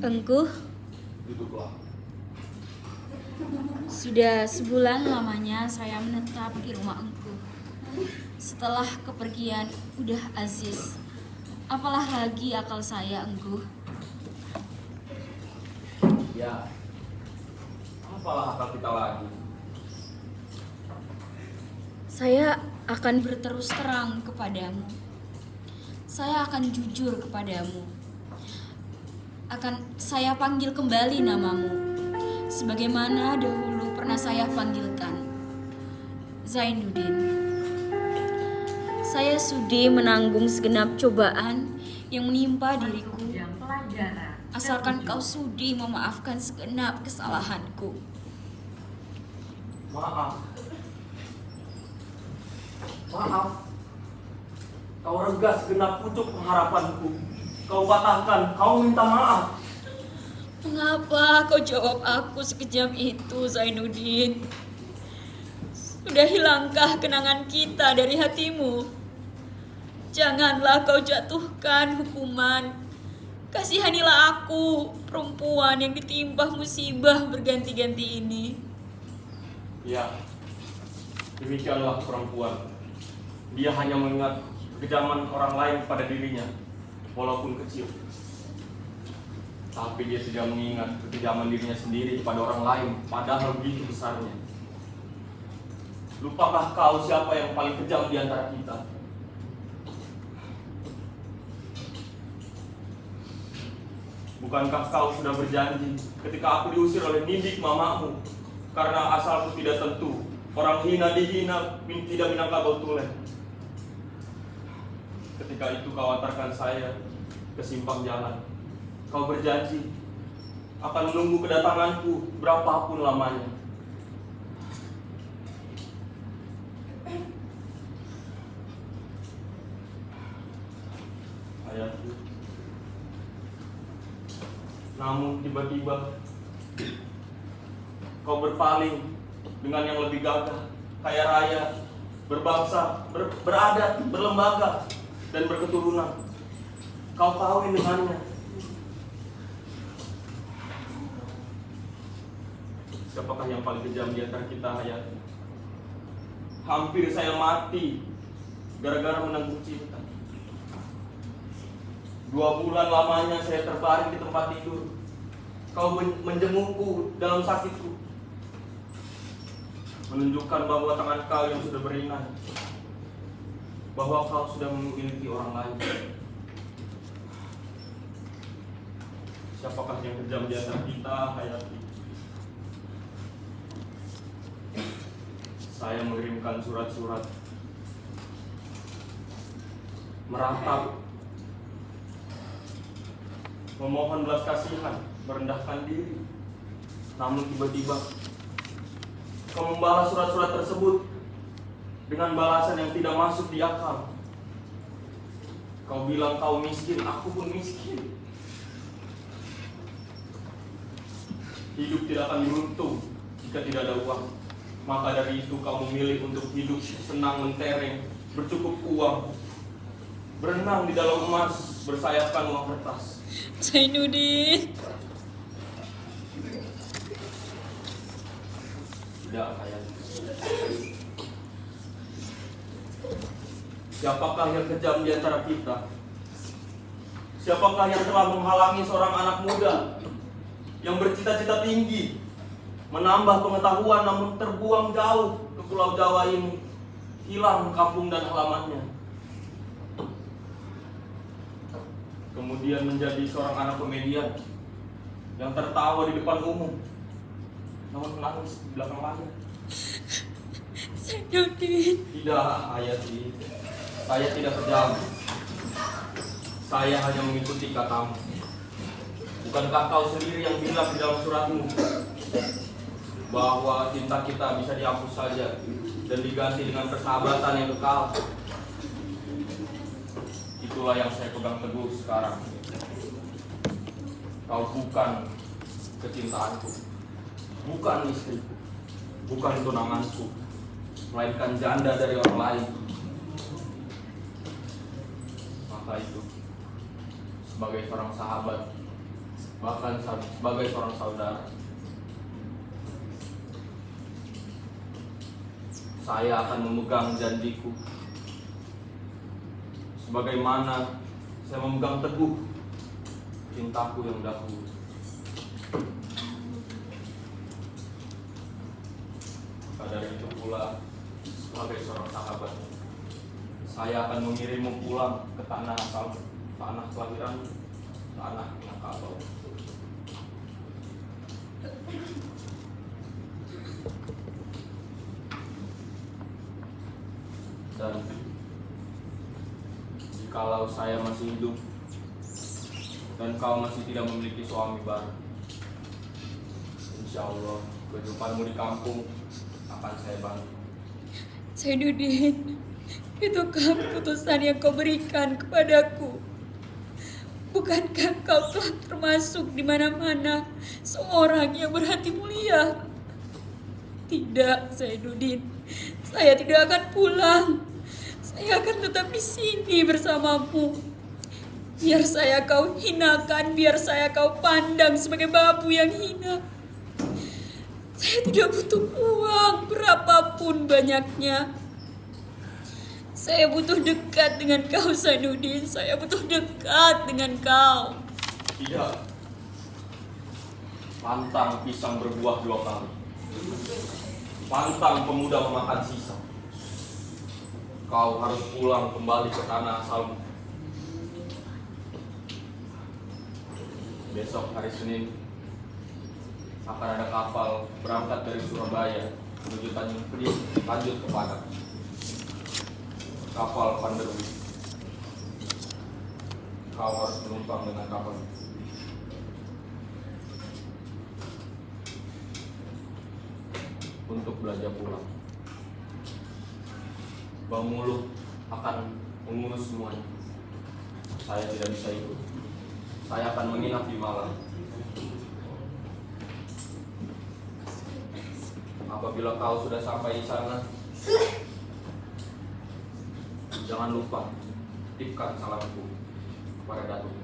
Engku, Duduklah. sudah sebulan lamanya saya menetap di rumah Engku. Setelah kepergian udah Aziz, apalah lagi akal saya, Engku. Ya, apalah akal kita lagi. Saya akan berterus terang kepadamu. Saya akan jujur kepadamu. Akan saya panggil kembali namamu, sebagaimana dahulu pernah saya panggilkan, Zainuddin. Saya sudi menanggung segenap cobaan yang menimpa diriku, asalkan kau sudi memaafkan segenap kesalahanku. Maaf. Kau regas segenap pucuk pengharapanku. Kau patahkan, kau minta maaf. Mengapa kau jawab aku sekejam itu, Zainuddin? Sudah hilangkah kenangan kita dari hatimu? Janganlah kau jatuhkan hukuman. Kasihanilah aku, perempuan yang ditimpa musibah berganti-ganti ini. Ya, demikianlah perempuan. Dia hanya mengingat kekejaman orang lain pada dirinya, walaupun kecil. Tapi dia tidak mengingat kekejaman dirinya sendiri pada orang lain, padahal begitu besarnya. Lupakah kau siapa yang paling kejam di antara kita? Bukankah kau sudah berjanji ketika aku diusir oleh Nindik mamamu karena asalku tidak tentu, orang hina dihina, tidak minangkabau tuleh. Ketika itu kau antarkan saya ke simpang jalan. Kau berjanji akan menunggu kedatanganku berapapun lamanya. Ayahku. Namun tiba-tiba kau berpaling dengan yang lebih gagah, kaya raya, berbangsa, beradat, berlembaga, dan berketurunan. Kau kawin dengannya. Siapakah yang paling kejam di antara kita, Hayati? Hampir saya mati gara-gara menanggung cinta. 2 bulan lamanya saya terbaring di tempat tidur. Kau menjengukku dalam sakitku, menunjukkan bahwa tangan kau yang sudah beringat, bahwa kau sudah memiliki orang lain. Siapakah yang kejam di antara kita, Hayati? Saya mengirimkan surat-surat meratap, memohon belas kasihan, merendahkan diri. Namun tiba-tiba kau membalas surat-surat tersebut dengan balasan yang tidak masuk di akal. Kau bilang kau miskin, aku pun miskin. Hidup tidak akan beruntung jika tidak ada uang. Maka dari itu kau memilih untuk hidup senang mentereng, bercukup uang, berenang di dalam emas, bersayapkan uang kertas. Zainuddin. Tidak, Hayat. Siapakah yang kejam di antara kita? Siapakah yang telah menghalangi seorang anak muda yang bercita-cita tinggi, menambah pengetahuan namun terbuang jauh ke Pulau Jawa ini, hilang kampung dan halamannya, kemudian menjadi seorang anak komedian yang tertawa di depan umum, namun menangis di belakang layar? Zainuddin. Tidak, Hayati. Saya tidak kejam. Saya hanya mengikuti katamu. Bukankah kau sendiri yang bilang di dalam suratmu bahwa cinta kita bisa dihapus saja dan diganti dengan persahabatan yang kekal? Itulah yang saya pegang teguh sekarang. Kau bukan kecintaanku, bukan istriku, bukan tunanganku, melainkan janda dari orang lain. Maka itu, sebagai seorang sahabat, bahkan sebagai seorang saudara. Saya akan memegang janjiku, sebagaimana saya memegang teguh cintaku yang dahulu. Maka dari itu pula, sebagai seorang sahabat, saya akan mengirimmu pulang ke tanah asal, tanah kelahiran, tanah Minangkabau. Dan jikalau saya masih hidup dan kau masih tidak memiliki suami baru, insya Allah kehidupanmu di kampung akan saya bantu. Zainuddin, itukah keputusan yang kau berikan kepadaku? Bukankah kau telah termasuk di mana-mana seorang yang berhati mulia? Tidak, Zainuddin. Saya tidak akan pulang. Saya akan tetap di sini bersamamu. Biar saya kau hinakan, biar saya kau pandang sebagai babu yang hina. Saya tidak butuh uang berapapun banyaknya. Saya butuh dekat dengan kau, Zainuddin. Saya butuh dekat dengan kau. Tidak. Pantang pisang berbuah 2 kali. Pantang pemuda memakan sisa. Kau harus pulang kembali ke tanah asalmu. Besok hari Senin akan ada kapal berangkat dari Surabaya menuju Tanjung Priok, lanjut ke Padang. Kapal Panderwi. Kau harus menumpang dengan kapal. Untuk belanja pulang. Bang Muluk akan mengurus semuanya. Saya tidak bisa ikut. Saya akan menginap di Malang. Apabila kau sudah sampai di sana, jangan lupa titipkan salamku kepada datuk.